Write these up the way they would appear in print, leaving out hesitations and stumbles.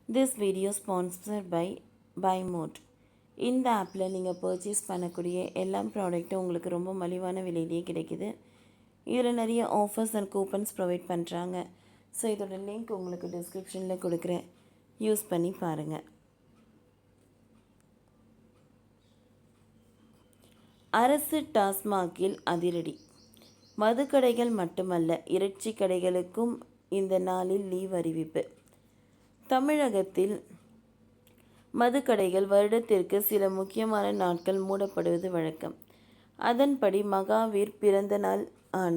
This video sponsored by BuyMode. இந்த ஆப்பில் நீங்கள் பர்ச்சேஸ் பண்ணக்கூடிய எல்லா ப்ராடக்ட்டும் உங்களுக்கு ரொம்ப மலிவான விலையிலேயே கிடைக்குது. இதில் நிறைய ஆஃபர்ஸ் அண்ட் கூப்பன்ஸ் ப்ரொவைட் பண்ணுறாங்க. ஸோ இதோட லிங்க் உங்களுக்கு டிஸ்கிரிப்ஷனில் கொடுக்குறேன், யூஸ் பண்ணி பாருங்கள். அரசு டாஸ்மாகில் அதிரடி. மதுக்கடைகள் மட்டுமல்ல, இறைச்சி கடைகளுக்கும் இந்த நாளில் லீவ் அறிவிப்பு. தமிழகத்தில் மதுக்கடைகள் வருடத்திற்கு சில முக்கியமான நாட்கள் மூடப்படுவது வழக்கம். அதன்படி மகாவீர் பிறந்த நாள் ஆன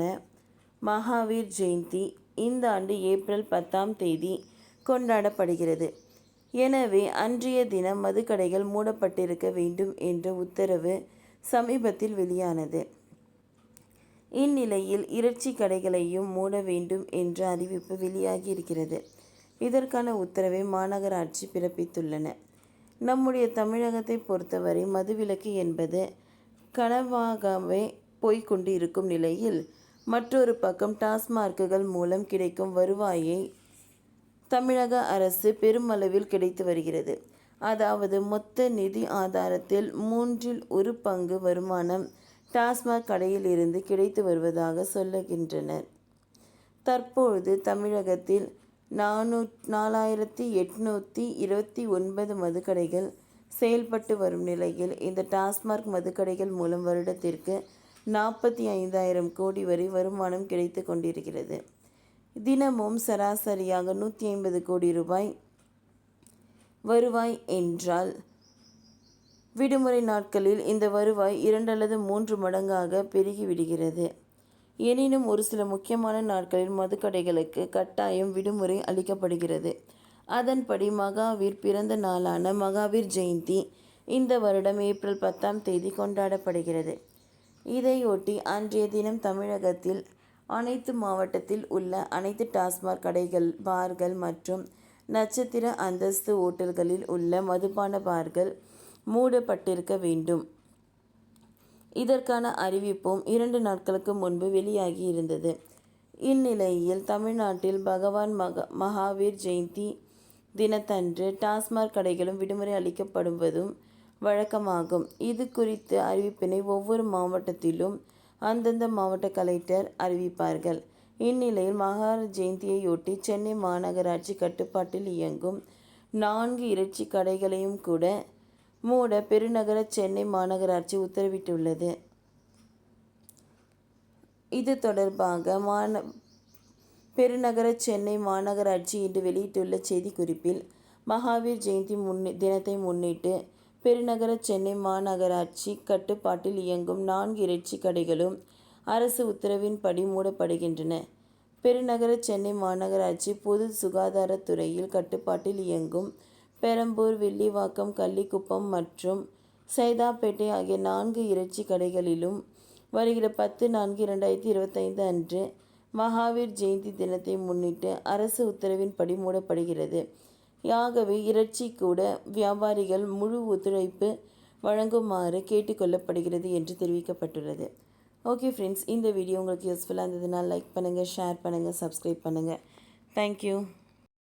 மகாவீர் ஜெயந்தி இந்த ஆண்டு ஏப்ரல் 10 கொண்டாடப்படுகிறது. எனவே அன்றைய தினம் மதுக்கடைகள் மூடப்பட்டிருக்க வேண்டும் என்ற உத்தரவு சமீபத்தில் வெளியானது. இந்நிலையில் இறைச்சி கடைகளையும் மூட வேண்டும் என்ற அறிவிப்பு வெளியாகி இருக்கிறது. இதற்கான உத்தரவை மாநகராட்சி பிறப்பித்துள்ளன. நம்முடைய தமிழகத்தை பொறுத்தவரை மதுவிலக்கு என்பது கனவாகவே போய்கொண்டு இருக்கும் நிலையில், மற்றொரு பக்கம் டாஸ்மார்க்குகள் மூலம் கிடைக்கும் வருவாயை தமிழக அரசு பெருமளவில் கிடைத்து வருகிறது. அதாவது மொத்த நிதி ஆதாரத்தில் 1/3 வருமானம் டாஸ்மாக் கடையில் இருந்து கிடைத்து வருவதாக சொல்லுகின்றனர். தற்பொழுது தமிழகத்தில் 4829 மதுக்கடைகள் செயல்பட்டு வரும் நிலையில், இந்த டாஸ்மாக் மதுக்கடைகள் மூலம் வருடத்திற்கு 45,000 கோடி வரை வருமானம் கிடைத்து கொண்டிருக்கிறது. தினமும் சராசரியாக 150 கோடி ரூபாய் வருவாய் என்றால், விடுமுறை நாட்களில் இந்த வருவாய் 2 அல்லது 3 மடங்காக பெருகிவிடுகிறது. எனினும் ஒரு சில முக்கியமான நாட்களில் மதுக்கடைகளுக்கு கட்டாயம் விடுமுறை அளிக்கப்படுகிறது. அதன்படி மகாவீர் பிறந்த நாளான மகாவீர் ஜெயந்தி இந்த வருடம் ஏப்ரல் 10 கொண்டாடப்படுகிறது. இதையொட்டி அன்றைய தினம் தமிழகத்தில் அனைத்து மாவட்டத்தில் உள்ள அனைத்து டாஸ்மாக் கடைகள், பார்கள் மற்றும் நட்சத்திர அந்தஸ்து ஓட்டல்களில் உள்ள மதுபான பார்கள் மூடப்பட்டிருக்க வேண்டும். இதற்கான அறிவிப்பும் 2 நாட்களுக்கு முன்பு வெளியாகி இருந்தது. இந்நிலையில் தமிழ்நாட்டில் பகவான் மகாவீர் ஜெயந்தி தினத்தன்று டாஸ்மாக் கடைகளும் விடுமுறை அளிக்கப்படுவதும் வழக்கமாகும். இது குறித்த அறிவிப்பினை ஒவ்வொரு மாவட்டத்திலும் அந்தந்த மாவட்ட கலெக்டர் அறிவிப்பார்கள். இந்நிலையில் மகாவீர் ஜெயந்தியையொட்டி சென்னை மாநகராட்சி கட்டுப்பாட்டில் இயங்கும் 4 இறைச்சி கடைகளையும் கூட மூட பெருநகர சென்னை மாநகராட்சி உத்தரவிட்டுள்ளது. இது தொடர்பாக பெருநகர சென்னை மாநகராட்சி இன்று வெளியிட்டுள்ள செய்திக்குறிப்பில், மகாவீர் ஜெயந்தி தினத்தை முன்னிட்டு பெருநகர சென்னை மாநகராட்சி கட்டுப்பாட்டில் இயங்கும் 4 இறைச்சி கடைகளும் அரசு உத்தரவின்படி மூடப்படுகின்றன. பெருநகர சென்னை மாநகராட்சி பொது சுகாதாரத்துறையில் கட்டுப்பாட்டில் இயங்கும் பெரம்பூர், வில்லிவாக்கம், கள்ளிக்குப்பம் மற்றும் சைதாப்பேட்டை ஆகிய 4 இறைச்சி கடைகளிலும் வருகிற 10/4/2025 அன்று மகாவீர் ஜெயந்தி தினத்தை முன்னிட்டு அரசு உத்தரவின்படி மூடப்படுகிறது. ஆகவே இறைச்சி கூட வியாபாரிகள் முழு ஒத்துழைப்பு வழங்குமாறு கேட்டுக்கொள்ளப்படுகிறது என்று தெரிவிக்கப்பட்டுள்ளது. ஓகே ஃப்ரெண்ட்ஸ், இந்த வீடியோ உங்களுக்கு யூஸ்ஃபுல்லாக இருந்ததுனால் லைக் பண்ணுங்கள், ஷேர் பண்ணுங்கள், சப்ஸ்கிரைப் பண்ணுங்கள். தேங்க்யூ.